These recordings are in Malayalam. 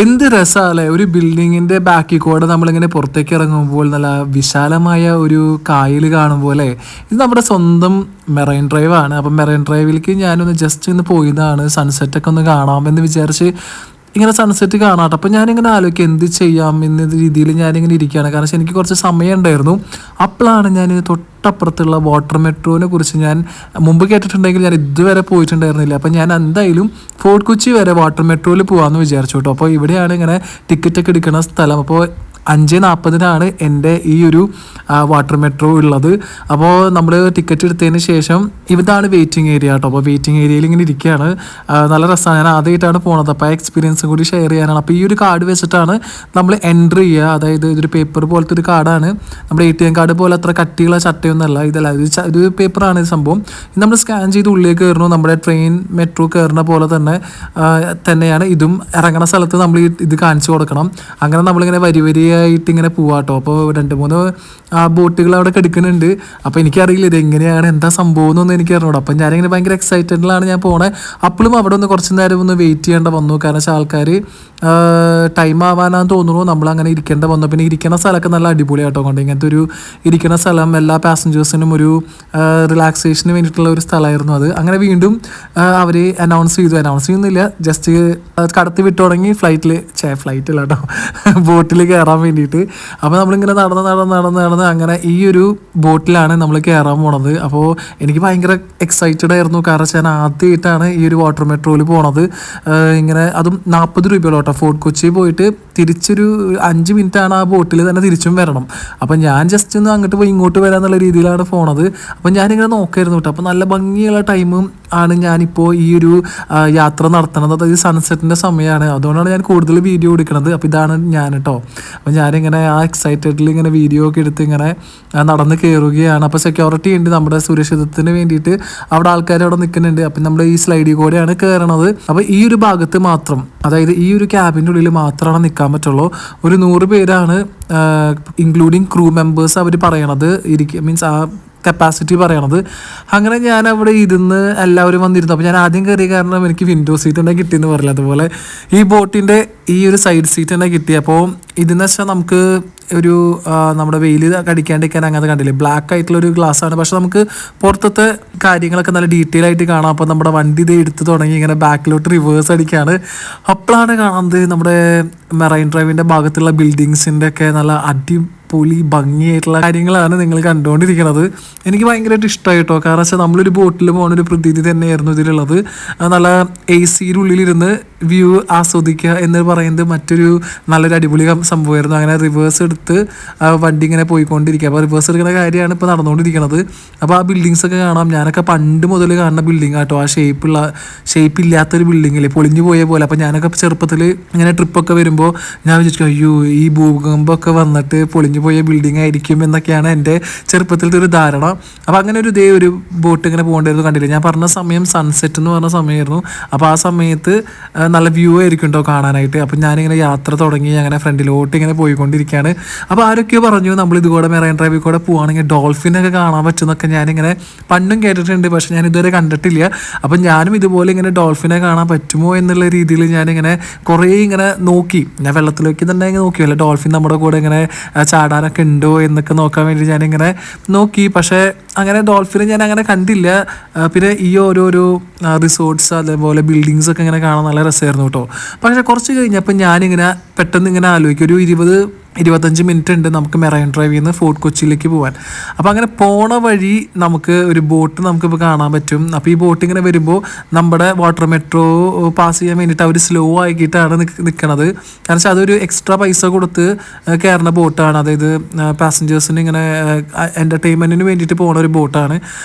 എന്ത് രസമല്ലേ ഒരു ബിൽഡിങ്ങിന്റെ ബാക്കിൽ കൂടെ നമ്മളിങ്ങനെ പുറത്തേക്ക് ഇറങ്ങുമ്പോൾ നല്ല വിശാലമായ ഒരു കായൽ കാണുമ്പോൾ അല്ലേ. ഇത് നമ്മുടെ സ്വന്തം മെറൈൻ ഡ്രൈവ് ആണ്. അപ്പം മെറൈൻ ഡ്രൈവിലേക്ക് ഞാനൊന്ന് ജസ്റ്റ് ഒന്ന് പോയതാണ് സൺസെറ്റൊക്കെ ഒന്ന് കാണാമെന്ന് വിചാരിച്ച് ഇങ്ങനെ സൺസെറ്റ് കാണാട്ടോ. അപ്പം ഞാനിങ്ങനെ ആലോചിക്കുക എന്ത് ചെയ്യാം എന്ന രീതിയിൽ ഞാനിങ്ങനെ ഇരിക്കുകയാണ്. കാരണം എനിക്ക് കുറച്ച് സമയം ഉണ്ടായിരുന്നു. അപ്പോഴാണ് ഞാൻ തൊട്ടപ്പുറത്തുള്ള വാട്ടർ മെട്രോനെ കുറിച്ച് ഞാൻ മുമ്പ് കേട്ടിട്ടുണ്ടെങ്കിൽ ഞാൻ ഇതുവരെ പോയിട്ടുണ്ടായിരുന്നില്ല. അപ്പം ഞാൻ എന്തായാലും ഫോർട്ട് കൊച്ചി വരെ വാട്ടർ മെട്രോയിൽ പോകാമെന്ന് വിചാരിച്ചു കേട്ടോ. അപ്പോൾ ഇവിടെയാണ് ഇങ്ങനെ ടിക്കറ്റൊക്കെ എടുക്കുന്ന സ്ഥലം. അപ്പോൾ 5:40 എൻ്റെ ഈ ഒരു വാട്ടർ മെട്രോ ഉള്ളത്. അപ്പോൾ നമ്മൾ ടിക്കറ്റ് എടുത്തതിന് ശേഷം ഇതാണ് വെയിറ്റിംഗ് ഏരിയ കേട്ടോ. അപ്പോൾ വെയിറ്റിംഗ് ഏരിയയിൽ ഇങ്ങനെ ഇരിക്കുകയാണ്. നല്ല രസമാണ്. ഞാൻ ആദ്യമായിട്ടാണ് പോണത്. അപ്പോൾ ആ എക്സ്പീരിയൻസും കൂടി ഷെയർ ചെയ്യാനാണ്. അപ്പോൾ ഈ ഒരു കാർഡ് വെച്ചിട്ടാണ് നമ്മൾ എൻട്രി ചെയ്യുക. അതായത് ഇതൊരു പേപ്പർ പോലത്തെ ഒരു കാർഡാണ്. നമ്മുടെ ATM കാർഡ് പോലെ അത്ര കട്ടിയുള്ള ചട്ടയൊന്നുമല്ല. ഇതല്ല, ഇത് പേപ്പറാണ് ഇത് സംഭവം. ഇത് നമ്മൾ സ്കാൻ ചെയ്ത് ഉള്ളിലേക്ക് കയറുന്നു. നമ്മുടെ ട്രെയിൻ മെട്രോ കയറുന്ന പോലെ തന്നെയാണ് ഇതും. ഇറങ്ങുന്ന സ്ഥലത്ത് നമ്മൾ ഇത് കാണിച്ചു കൊടുക്കണം. അങ്ങനെ നമ്മളിങ്ങനെ വരിയായിട്ട് ഇങ്ങനെ പോവാട്ടോ. അപ്പോൾ 2-3 ബോട്ടുകൾ അവിടെ കിടക്കുന്നുണ്ട്. അപ്പോൾ എനിക്കറിയില്ല ഇതെങ്ങനെയാണ് എന്താ സംഭവം എന്നൊന്നും എനിക്ക് അറിഞ്ഞൂടാ. അപ്പം ഞാനിങ്ങനെ ഭയങ്കര എക്സൈറ്റഡിലാണ് ഞാൻ പോണേ. അപ്പോഴും അവിടെ ഒന്ന് കുറച്ച് നേരം ഒന്ന് വെയിറ്റ് ചെയ്യേണ്ട വന്നു. കാരണം വെച്ചാൽ ആൾക്കാർ ടൈം ആവാനാന്ന് തോന്നുന്നു നമ്മളങ്ങനെ ഇരിക്കേണ്ട വന്നു. പിന്നെ ഇരിക്കുന്ന സ്ഥലമൊക്കെ നല്ല അടിപൊളിയാട്ടോ. കൊണ്ട് ഇങ്ങനത്തെ ഒരു ഇരിക്കുന്ന സ്ഥലം എല്ലാ പാസഞ്ചേഴ്സിനും ഒരു റിലാക്സേഷന് വേണ്ടിയിട്ടുള്ള ഒരു സ്ഥലമായിരുന്നു അത്. അങ്ങനെ വീണ്ടും അവർ അനൗൺസ് ചെയ്യുന്നില്ല, ജസ്റ്റ് കടത്തി വിട്ടു തുടങ്ങി ഫ്ലൈറ്റില്ല കേട്ടോ, ബോട്ടിൽ കയറാൻ വേണ്ടിയിട്ട്. അപ്പോൾ നമ്മളിങ്ങനെ നടന്ന് അങ്ങനെ ഈ ഒരു ബോട്ടിലാണ് നമ്മൾ കയറാൻ പോണത്. അപ്പോൾ എനിക്ക് ഭയങ്കര എക്സൈറ്റഡ് ആയിരുന്നു. കാരണം ഞാൻ ആദ്യമായിട്ടാണ് ഈ ഒരു വാട്ടർ മെട്രോയിൽ പോണത്. ഇങ്ങനെ അതും 40 രൂപയോളം കേട്ടോ. ഫോർട്ട് കൊച്ചി പോയിട്ട് തിരിച്ചൊരു 5 മിനിറ്റാണ് ആ ബോട്ടിൽ തന്നെ തിരിച്ചും വരണം. അപ്പം ഞാൻ ജസ്റ്റ് ഒന്ന് അങ്ങോട്ട് പോയി ഇങ്ങോട്ട് വരാന്നുള്ള രീതിയിലാണ് പോണത്. അപ്പം ഞാനിങ്ങനെ നോക്കായിരുന്നു കേട്ടോ. അപ്പോൾ നല്ല ഭംഗിയുള്ള ടൈമും ആണ് ഞാനിപ്പോൾ ഈ ഒരു യാത്ര നടത്തുന്നത്. അതായത് സൺസെറ്റിൻ്റെ സമയമാണ്. അതുകൊണ്ടാണ് ഞാൻ കൂടുതൽ വീഡിയോ എടുക്കുന്നത്. അപ്പോൾ ഇതാണ് ഞാൻ കേട്ടോ. അപ്പോൾ ഞാനിങ്ങനെ ആ എക്സൈറ്റഡിൽ ഇങ്ങനെ വീഡിയോ ഒക്കെ എടുത്ത് ഇങ്ങനെ നടന്ന് കയറുകയാണ്. അപ്പോൾ സെക്യൂരിറ്റി ഉണ്ട് നമ്മുടെ സുരക്ഷിതത്തിന് വേണ്ടിയിട്ട്. അവിടെ ആൾക്കാർ അവിടെ നിൽക്കുന്നുണ്ട്. അപ്പം നമ്മൾ ഈ സ്ലൈഡിൽ കൂടെയാണ് കയറണത്. അപ്പോൾ ഈ ഒരു ഭാഗത്ത് മാത്രം, അതായത് ഈ ഒരു ക്യാബിൻ്റെ ഉള്ളിൽ മാത്രമാണ് നിൽക്കാൻ പറ്റുള്ളൂ. ഒരു 100 പേരാണ് ഇൻക്ലൂഡിങ് ക്രൂ മെമ്പേഴ്സ് അവർ പറയണത് മീൻസ് ആ കപ്പാസിറ്റി പറയണത്. അങ്ങനെ ഞാൻ അവിടെ ഇരുന്ന് എല്ലാവരും വന്നിരുന്നു. അപ്പോൾ ഞാൻ ആദ്യം കയറിയ കാരണം എനിക്ക് വിൻഡോ സീറ്റ് തന്നെ കിട്ടിയെന്ന് പറയില്ല. അതുപോലെ ഈ ബോട്ടിൻ്റെ ഈ ഒരു സൈഡ് സീറ്റ് തന്നെ കിട്ടി. അപ്പോൾ ഇതെന്ന് വെച്ചാൽ നമുക്ക് ഒരു നമ്മുടെ വെയിൽ കടിക്കാണ്ടിരിക്കാൻ അങ്ങനത്തെ കണ്ടില്ലേ, ബ്ലാക്ക് ആയിട്ടുള്ളൊരു ഗ്ലാസ്സാണ്. പക്ഷെ നമുക്ക് പുറത്തത്തെ കാര്യങ്ങളൊക്കെ നല്ല ഡീറ്റെയിൽ ആയിട്ട് കാണാം. അപ്പോൾ നമ്മുടെ വണ്ടി ഇത് എടുത്ത് തുടങ്ങി ഇങ്ങനെ ബാക്കിലോട്ട് റിവേഴ്സ് അടിക്കുകയാണ്. അപ്പോഴാണ് കാണുന്നത് നമ്മുടെ മെറൈൻ ഡ്രൈവിൻ്റെ ഭാഗത്തുള്ള ബിൽഡിങ്സിൻ്റെ ഒക്കെ നല്ല അടിപൊളി ഭംഗിയായിട്ടുള്ള കാര്യങ്ങളാണ് നിങ്ങൾ കണ്ടുകൊണ്ടിരിക്കുന്നത്. എനിക്ക് ഭയങ്കരമായിട്ട് ഇഷ്ടമായിട്ടോ. കാരണം വെച്ചാൽ നമ്മളൊരു ബോട്ടിൽ പോകുന്ന ഒരു പ്രതീതി തന്നെയായിരുന്നു ഇതിലുള്ളത്. നല്ല AC-യുടെ ഉള്ളിലിരുന്ന് വ്യൂ ആസ്വദിക്കുക എന്ന് പറയുന്നത് മറ്റൊരു നല്ലൊരു അടിപൊളി സംഭവമായിരുന്നു. അങ്ങനെ റിവേഴ്സ് എടുത്ത് വണ്ടി ഇങ്ങനെ പോയിക്കൊണ്ടിരിക്കുക. അപ്പോൾ റിവേഴ്സ് എടുക്കുന്ന കാര്യമാണ് ഇപ്പോൾ നടന്നുകൊണ്ടിരിക്കുന്നത്. അപ്പോൾ ആ ബിൽഡിങ്സ് ഒക്കെ കാണാം. ഞാനൊക്കെ പണ്ട് മുതൽ കാണുന്ന ബിൽഡിംഗ് ആട്ടോ. ആ ഷേപ്പില്ലാത്തൊരു ബിൽഡിങ്ങില്ലേ, പൊളിഞ്ഞു പോയ പോലെ. അപ്പോൾ ഞാനൊക്കെ ചെറുപ്പത്തിൽ ഇങ്ങനെ ട്രിപ്പൊക്കെ വരുമ്പോൾ ഞാൻ വിചാരിക്കും അയ്യോ ഈ ഭൂകമ്പമൊക്കെ വന്നിട്ട് പൊളിഞ്ഞു പോയ ബിൽഡിംഗ് ആയിരിക്കും എന്നൊക്കെയാണ് എൻ്റെ ചെറുപ്പത്തിലത്തെ ഒരു ധാരണ. അപ്പോൾ അങ്ങനെ ഒരു ബോട്ട് ഇങ്ങനെ പോകേണ്ടത് കണ്ടില്ല. ഞാൻ പറഞ്ഞ സമയം സൺസെറ്റ് എന്ന് പറഞ്ഞ സമയമായിരുന്നു. അപ്പോൾ ആ സമയത്ത് നല്ല വ്യൂ ആയിരിക്കും കേട്ടോ കാണാനായിട്ട്. അപ്പം ഞാനിങ്ങനെ യാത്ര തുടങ്ങി അങ്ങനെ ഫ്രണ്ടിലോട്ട് ഇങ്ങനെ പോയിക്കൊണ്ടിരിക്കുകയാണ്. അപ്പോൾ ആരൊക്കെയോ പറഞ്ഞു നമ്മൾ ഇതുകൂടെ മെറൈൻ ഡ്രൈവിൽ കൂടെ പോവുകയാണെങ്കിൽ ഡോൾഫിനൊക്കെ കാണാൻ പറ്റുമെന്നൊക്കെ ഞാനിങ്ങനെ പണ്ടും കേട്ടിട്ടുണ്ട്. പക്ഷെ ഞാൻ ഇതുവരെ കണ്ടിട്ടില്ല. അപ്പം ഞാനും ഇതുപോലെ ഇങ്ങനെ ഡോൾഫിനെ കാണാൻ പറ്റുമോ എന്നുള്ള രീതിയിൽ ഞാനിങ്ങനെ കുറേ ഇങ്ങനെ നോക്കി. ഞാൻ വെള്ളത്തിലേക്ക് തന്നെ ഇങ്ങനെ നോക്കിയല്ലോ ഡോൾഫിൻ നമ്മുടെ കൂടെ ഇങ്ങനെ ചാടാനൊക്കെ ഉണ്ടോ എന്നൊക്കെ നോക്കാൻ വേണ്ടി ഞാനിങ്ങനെ നോക്കി. പക്ഷേ അങ്ങനെ ഡോൾഫിനെ ഞാൻ അങ്ങനെ കണ്ടില്ല. പിന്നെ ഈ ഓരോരോ റിസോർട്ട്സ് അതേപോലെ ബിൽഡിങ്സ് ഒക്കെ ഇങ്ങനെ കാണാൻ നല്ല രസമായിരുന്നു കേട്ടോ. പക്ഷേ കുറച്ച് കഴിഞ്ഞപ്പോൾ ഞാനിങ്ങനെ പെട്ടെന്ന് ഇങ്ങനെ ആലോചിക്കും, ഒരു 20-25 മിനിറ്റ് ഉണ്ട് നമുക്ക് മെറൈൻ ഡ്രൈവിൽ നിന്ന് ഫോർട്ട് കൊച്ചിയിലേക്ക് പോകാൻ. അപ്പോൾ അങ്ങനെ പോണ വഴി നമുക്ക് ഒരു ബോട്ട് നമുക്കിപ്പോൾ കാണാൻ പറ്റും. അപ്പോൾ ഈ ബോട്ട് ഇങ്ങനെ വരുമ്പോൾ നമ്മുടെ വാട്ടർ മെട്രോ പാസ് ചെയ്യാൻ വേണ്ടിയിട്ട് അവർ സ്ലോ ആക്കിയിട്ടാണ് നിൽക്കണത്. കാരണം വെച്ചാൽ അതൊരു എക്സ്ട്രാ പൈസ കൊടുത്ത് കയറുന്ന ബോട്ടാണ്. അതായത് പാസഞ്ചേഴ്സിന് ഇങ്ങനെ എൻ്റർടൈൻമെൻറ്റിന് വേണ്ടിയിട്ട് പോകുന്ന ഒരു ബോട്ടാണ്.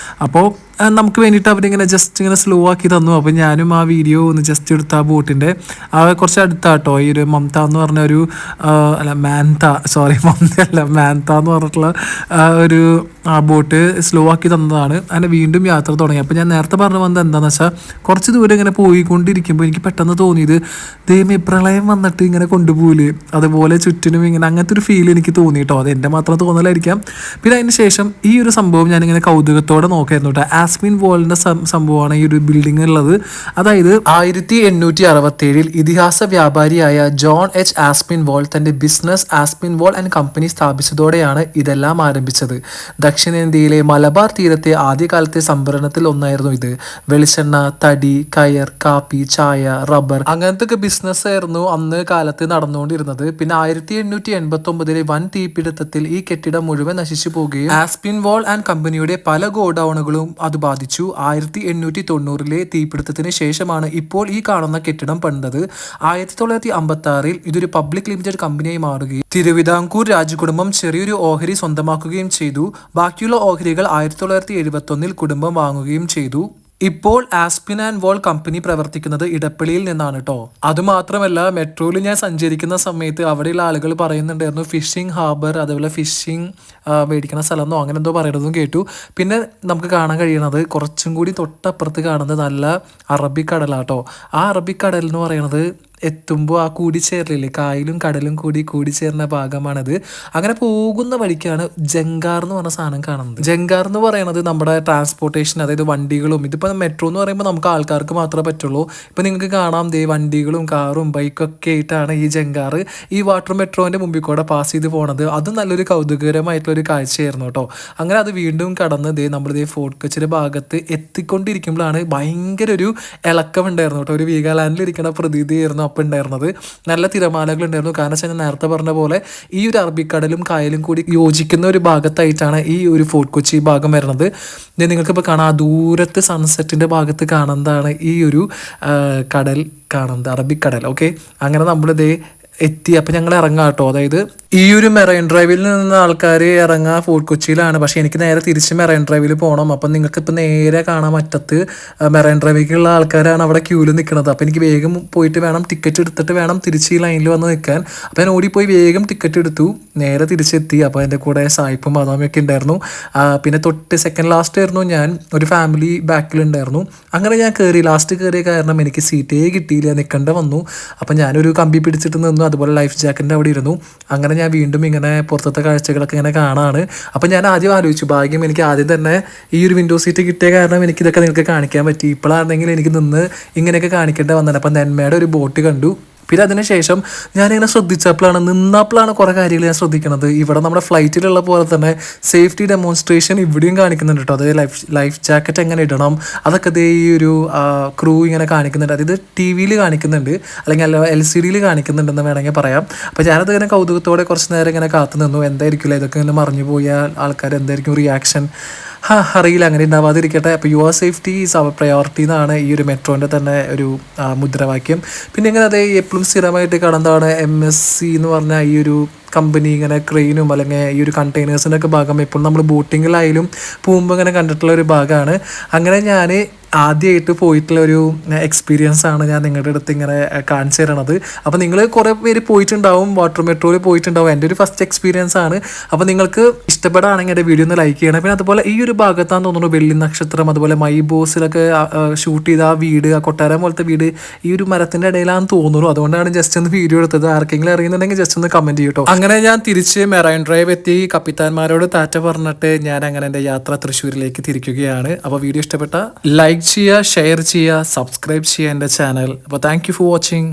അപ്പോൾ നമുക്ക് വേണ്ടിയിട്ട് അവരിങ്ങനെ ജസ്റ്റ് ഇങ്ങനെ സ്ലോ ആക്കി തന്നു. അപ്പോൾ ഞാനും ആ വീഡിയോ ഒന്ന് ജസ്റ്റ് എടുത്ത ആ ബോട്ടിൻ്റെ കുറച്ച് അടുത്താട്ടോ ഈ ഒരു മമത എന്ന് പറഞ്ഞ ഒരു മാൻത എന്ന് പറഞ്ഞിട്ടുള്ള ഒരു ബോട്ട് സ്ലോ ആക്കി തന്നതാണ്. അങ്ങനെ വീണ്ടും യാത്ര തുടങ്ങി. അപ്പോൾ ഞാൻ നേരത്തെ പറഞ്ഞു വന്നത് എന്താണെന്ന് വെച്ചാൽ കുറച്ച് ദൂരം ഇങ്ങനെ പോയിക്കൊണ്ടിരിക്കുമ്പോൾ എനിക്ക് പെട്ടെന്ന് തോന്നിയത് ദൈവമേ പ്രളയം വന്നിട്ട് ഇങ്ങനെ കൊണ്ടുപോകില്ലേ, അതുപോലെ ചുറ്റിനും ഇങ്ങനെ അങ്ങനത്തെ ഒരു ഫീൽ എനിക്ക് തോന്നി കേട്ടോ. അത് എൻ്റെ മാത്രം തോന്നലായിരിക്കാം. പിന്നെ അതിന് ശേഷം ഈ ഒരു സംഭവം ഞാനിങ്ങനെ കൗതുകത്തോടെ നോക്കായിരുന്നു കേട്ടോ. ആസ്പിൻ വാളിന്റെ സംഭവമാണ് ഈ ഒരു ബിൽഡിംഗ് ഉള്ളത്. അതായത് 1867 ഇതിഹാസ വ്യാപാരിയായ ജോൺ എച്ച് ആസ്പിൻ വാൾ തന്റെ ബിസിനസ് ആസ്പിൻ വാൾ ആൻഡ് കമ്പനി സ്ഥാപിച്ചതോടെയാണ് ഇതെല്ലാം ആരംഭിച്ചത്. ദക്ഷിണേന്ത്യയിലെ മലബാർ തീരത്തെ ആദ്യകാലത്തെ സംഭരണത്തിൽ ഒന്നായിരുന്നു ഇത്. വെളിച്ചെണ്ണ, തടി, കയർ, കാപ്പി, ചായ, റബ്ബർ അങ്ങനത്തെ ബിസിനസ് ആയിരുന്നു അന്ന് കാലത്ത് നടന്നുകൊണ്ടിരുന്നത്. പിന്നെ 1889 വൻ തീപിടുത്തത്തിൽ ഈ കെട്ടിടം മുഴുവൻ നശിച്ചു പോവുകയും ആസ്പിൻ വാൾ ആൻഡ് കമ്പനിയുടെ പല ഗോഡൌണുകളും അത് ബാധിച്ചു. 1890 തീപിടുത്തത്തിന് ശേഷമാണ് ഇപ്പോൾ ഈ കാണുന്ന കെട്ടിടം പണിതത്. 1956 ഇതൊരു പബ്ലിക് ലിമിറ്റഡ് കമ്പനിയായി മാറുകയും തിരുവിതാംകൂർ രാജകുടുംബം ചെറിയൊരു ഓഹരി സ്വന്തമാക്കുകയും ചെയ്തു. ബാക്കിയുള്ള ഓഹരികൾ 1971 കുടുംബം വാങ്ങുകയും ചെയ്തു. ഇപ്പോൾ ആസ്പിൻ ആൻഡ് വാൾ കമ്പനി പ്രവർത്തിക്കുന്നത് ഇടപ്പള്ളിയിൽ നിന്നാണ് കേട്ടോ. അതുമാത്രമല്ല, മെട്രോയിൽ ഞാൻ സഞ്ചരിക്കുന്ന സമയത്ത് അവിടെയുള്ള ആളുകൾ പറയുന്നുണ്ടായിരുന്നു ഫിഷിംഗ് ഹാർബർ, അതേപോലെ ഫിഷിംഗ് മേടിക്കുന്ന സ്ഥലമെന്നോ അങ്ങനെ എന്തോ പറയുന്നതും കേട്ടു. പിന്നെ നമുക്ക് കാണാൻ കഴിയണത് കുറച്ചും കൂടി തൊട്ടപ്പുറത്ത് കാണുന്നത് നല്ല അറബിക്കടലാട്ടോ. ആ അറബിക്കടൽ എന്ന് പറയുന്നത് എത്തുമ്പോൾ ആ കൂടിച്ചേരലില്ലേ, കായലും കടലും കൂടിച്ചേർന്ന ഭാഗമാണിത്. അങ്ങനെ പോകുന്ന വഴിക്കാണ് ജങ്കാർ എന്ന് പറഞ്ഞ സാധനം കാണുന്നത്. ജങ്കാർ എന്ന് പറയുന്നത് നമ്മുടെ ട്രാൻസ്പോർട്ടേഷൻ, അതായത് വണ്ടികളും, ഇതിപ്പോൾ മെട്രോ എന്ന് പറയുമ്പോൾ നമുക്ക് ആൾക്കാർക്ക് മാത്രമേ പറ്റുള്ളൂ. ഇപ്പം നിങ്ങൾക്ക് കാണാം ദേ വണ്ടികളും കാറും ബൈക്കൊക്കെ ആയിട്ടാണ് ഈ ജങ്കാർ ഈ വാട്ടർ മെട്രോൻ്റെ മുമ്പിൽ കൂടെ പാസ് ചെയ്ത് പോണത്. അത് നല്ലൊരു കൗതുകകരമായിട്ടുള്ളൊരു കാഴ്ചയായിരുന്നു കേട്ടോ. അങ്ങനെ അത് വീണ്ടും കടന്ന് ദേ നമ്മളിതേ ഫോർട്ട് കൊച്ചിയുടെ ഭാഗത്ത് എത്തിക്കൊണ്ടിരിക്കുമ്പോഴാണ് ഭയങ്കര ഒരു ഇളക്കമുണ്ടായിരുന്നു കേട്ടോ. ഒരു വീഗാലാൻഡിൽ ഇരിക്കുന്ന പ്രതീതിയായിരുന്നു അപ്പം ഉണ്ടായിരുന്നത്. നല്ല തിരമാലകൾ ഉണ്ടായിരുന്നു. കാരണം വെച്ചാൽ ഞാൻ നേരത്തെ പറഞ്ഞ പോലെ ഈ ഒരു അറബിക്കടലും കായലും കൂടി യോജിക്കുന്ന ഒരു ഭാഗത്തായിട്ടാണ് ഈ ഒരു ഫോർട്ട് കൊച്ചി ഭാഗം വരുന്നത്. നിങ്ങൾക്കിപ്പോൾ കാണാം ദൂരത്ത് സൺസെറ്റിൻ്റെ ഭാഗത്ത് കാണുന്നതാണ് ഈ ഒരു കടൽ കാണുന്നത്, അറബിക്കടൽ. ഓക്കെ, അങ്ങനെ നമ്മളിതേ എത്തി. അപ്പം ഞങ്ങൾ ഇറങ്ങാം കേട്ടോ. അതായത് ഈ ഒരു മെറൈൻ ഡ്രൈവിൽ നിന്ന് ആൾക്കാർ ഇറങ്ങുക ഫോർട്ട് കൊച്ചിയിലാണ്. പക്ഷേ എനിക്ക് നേരെ തിരിച്ച് മെറൈൻ ഡ്രൈവിൽ പോകണം. അപ്പം നിങ്ങൾക്ക് ഇപ്പം നേരെ കാണാൻ പറ്റത്ത് മെറൈൻ ഡ്രൈവിലേക്കുള്ള ആൾക്കാരാണ് അവിടെ ക്യൂവിൽ നിൽക്കുന്നത്. അപ്പം എനിക്ക് വേഗം പോയിട്ട് വേണം ടിക്കറ്റ് എടുത്തിട്ട് വേണം തിരിച്ച് ഈ ലൈനിൽ വന്ന് നിൽക്കാൻ. അപ്പം ഞാൻ ഓടിപ്പോയി വേഗം ടിക്കറ്റ് എടുത്തു, നേരെ തിരിച്ചെത്തി. അപ്പോൾ എൻ്റെ കൂടെ സായിപ്പും ബാദാമിയൊക്കെ ഉണ്ടായിരുന്നു. പിന്നെ തൊട്ട് സെക്കൻഡ് ലാസ്റ്റ് ആയിരുന്നു ഞാൻ, ഒരു ഫാമിലി ബാക്കിലുണ്ടായിരുന്നു. അങ്ങനെ ഞാൻ കയറി. ലാസ്റ്റ് കയറിയ കാരണം എനിക്ക് സീറ്റേ കിട്ടിയില്ല, നിൽക്കേണ്ട വന്നു. അപ്പം ഞാനൊരു കമ്പി പിടിച്ചിട്ട് നിന്നു, അതുപോലെ ലൈഫ് ജാക്കറ്റിൻ്റെ അവിടെ ഇരുന്നു. അങ്ങനെ ഞാൻ വീണ്ടും ഇങ്ങനെ പുറത്തത്തെ കാഴ്ചകളൊക്കെ ഇങ്ങനെ കാണാണ്. അപ്പം ഞാൻ ആദ്യം ആലോചിച്ചു, ഭാഗ്യം എനിക്ക് ആദ്യം തന്നെ ഈ ഒരു വിൻഡോ സീറ്റ് കിട്ടിയ കാരണം എനിക്കിതൊക്കെ നിങ്ങൾക്ക് കാണിക്കാൻ പറ്റി. ഇപ്പോഴാണെങ്കിൽ എനിക്ക് നിന്ന് ഇങ്ങനെയൊക്കെ കാണിക്കേണ്ട വന്നത്. അപ്പം നെന്മയുടെ ഒരു ബോട്ട് കണ്ടു. പിന്നെ അതിനുശേഷം ഞാനിങ്ങനെ നിന്നപ്പോഴാണ് കുറേ കാര്യങ്ങൾ ഞാൻ ശ്രദ്ധിക്കണത്. ഇവിടെ നമ്മുടെ ഫ്ലൈറ്റിലുള്ള പോലെ തന്നെ സേഫ്റ്റി ഡെമോൺസ്ട്രേഷൻ ഇവിടെയും കാണിക്കുന്നുണ്ട് കേട്ടോ. അതായത് ലൈഫ് ജാക്കറ്റ് എങ്ങനെ ഇടണം അതൊക്കെ അതേ ഈ ഒരു ക്രൂ ഇങ്ങനെ കാണിക്കുന്നുണ്ട്. അതായത് ടി വിയിൽ കാണിക്കുന്നുണ്ട്, അല്ലെങ്കിൽ LCDയിൽ കാണിക്കുന്നുണ്ടെന്ന് വേണമെങ്കിൽ പറയാം. അപ്പോൾ ഞാനത് ഇങ്ങനെ കൗതുകത്തോടെ കുറച്ച് നേരം ഇങ്ങനെ കാത്തു നിന്നു. എന്തായിരിക്കില്ല ഇതൊക്കെ ഇങ്ങനെ മറിഞ്ഞു പോയാൽ ആൾക്കാർ എന്തായിരിക്കും റിയാക്ഷൻ, അറിയില്ല. അങ്ങനെ ഉണ്ടാവാതിരിക്കട്ടെ. അപ്പോൾ your safety is our priority എന്നാണ് ഈ ഒരു മെട്രോൻ്റെ തന്നെ ഒരു മുദ്രാവാക്യം. പിന്നെ ഇങ്ങനെ അതേ എപ്പോഴും സ്ഥിരമായിട്ട് കാണുന്നതാണ് MSC എന്ന് പറഞ്ഞാൽ ഈ ഒരു കമ്പനി ഇങ്ങനെ ക്രെയിനും അല്ലെങ്കിൽ ഈ ഒരു കണ്ടെയ്നേഴ്സിൻ്റെ ഒക്കെ ഭാഗം എപ്പോഴും നമ്മൾ ബോട്ടിങ്ങിലായാലും പോകുമ്പോൾ ഇങ്ങനെ കണ്ടിട്ടുള്ള ഒരു ഭാഗമാണ്. അങ്ങനെ ഞാൻ ആദ്യമായിട്ട് പോയിട്ടുള്ള ഒരു എക്സ്പീരിയൻസ് ആണ് ഞാൻ നിങ്ങളുടെ അടുത്ത് ഇങ്ങനെ കാണിച്ചു തരണത്. അപ്പോൾ നിങ്ങൾ കുറേ പേര് പോയിട്ടുണ്ടാവും, വാട്ടർ മെട്രോയിൽ പോയിട്ടുണ്ടാവും. എൻ്റെ ഒരു ഫസ്റ്റ് എക്സ്പീരിയൻസ് ആണ്. അപ്പോൾ നിങ്ങൾക്ക് ഇഷ്ടപ്പെടുകയാണെങ്കിൽ എൻ്റെ വീഡിയോ ഒന്ന് ലൈക്ക് ചെയ്യണം. പിന്നെ അതുപോലെ ഈ ഒരു ഭാഗത്താന്ന് തോന്നുന്നു വെള്ളി നക്ഷത്രം, അതുപോലെ മൈ ബോസിലൊക്കെ ഷൂട്ട് ചെയ്ത ആ വീട്, ആ കൊട്ടാരം പോലത്തെ വീട് ഈ ഒരു മരത്തിൻ്റെ ഇടയിലാണെന്ന് തോന്നുന്നു. അതുകൊണ്ടാണ് ജസ്റ്റ് ഒന്ന് വീഡിയോ എടുത്തത്. ആർക്കെങ്കിലും അറിയുന്നുണ്ടെങ്കിൽ ജസ്റ്റ് ഒന്ന് കമൻറ്റ് ചെയ്യട്ടോ. അങ്ങനെ ഞാൻ തിരിച്ച് മെറൈൻ ഡ്രൈവ് എത്തി. കപ്പിത്താന്മാരോട് താറ്റ പറഞ്ഞിട്ട് ഞാൻ അങ്ങനെ എൻ്റെ യാത്ര തൃശ്ശൂരിലേക്ക് തിരിക്കുകയാണ്. അപ്പോൾ വീഡിയോ ഇഷ്ടപ്പെട്ട ലൈക്ക് ചെയ്യുക, ഷെയർ ചെയ്യുക, സബ്സ്ക്രൈബ് ചെയ്യുക എൻ്റെ ചാനൽ. അപ്പോൾ താങ്ക് യു ഫോർ വാച്ചിങ്.